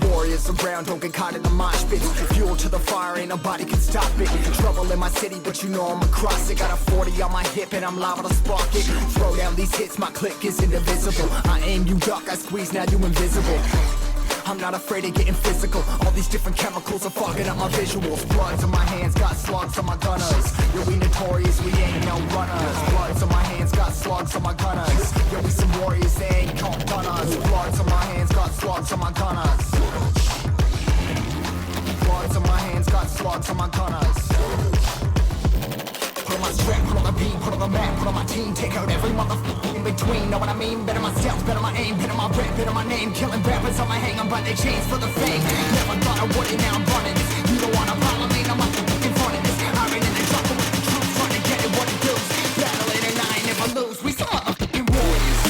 Warriors around, don't get caught in the mosh pit. Fuel to the fire, ain't nobody can stop it. Trouble in my city, but you know I'm across it. Got a 40 on my hip and I'm liable to spark it. Throw down these hits, my click is indivisible. I aim, you duck, I squeeze, now you invisible. I'm not afraid of getting physical. All these different chemicals are fogging up my visuals. Bloods on my hands, got slugs on my gunners. Yo, we notorious, we ain't no runners. Bloods on my hands, got slugs on my gunners. Yo, we some warriors, they ain't called gunners. Bloods on my hands, got slugs on my gunners. Bloods on my hands, got slugs on my gunners. Put on my strap, put on the beat, put on the map, put on my team. Take out every motherfucker in between, know what I mean? Better myself, better my aim, better my rap, better my name. Killing rappers on my hang, I'm by their chains for the fame. Never thought I would it, now I'm running this. You don't wanna follow me, I'm up in front of this. I ran in the jungle with the truth, trying to get it what it does. Battling and I ain't never lose, we some motherfucking warriors.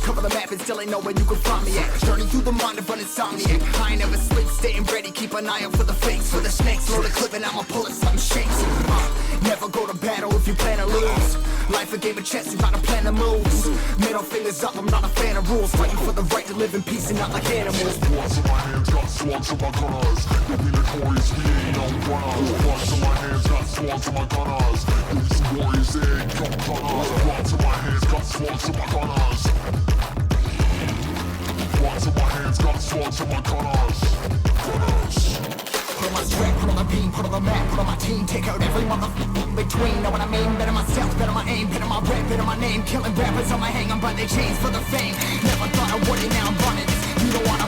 Cover the map and still ain't know where you can find me at. Journey through the mind of an insomniac. I ain't never sleep, staying ready, keep an eye out for the fakes. For the snakes, load a clip and I'ma pull it, something shakes. Never go to battle if you plan to lose. Life a game of chess, you gotta plan the moves. Middle fingers up, I'm not a fan of rules. Fighting for the right to live in peace and not like animals. Bloods in my hands, got slugs on my gunners. You'll be notorious, we ain't no runners. Bloods in my hands, got slugs on my gunners. You'll be some warriors, they ain't no gunners. Bloods in my hands, got slugs on my gunners. Bloods in my hands, got slugs on my gunners. Put on my strap, put on the beam, put on the map, put on my team. Take out every motherfucker in between, know what I mean? Better myself, better my aim, better my rap, better my name. Killing rappers on my hang, I'm by their chains for the fame. Never thought I would it, now I'm running this. You don't wanna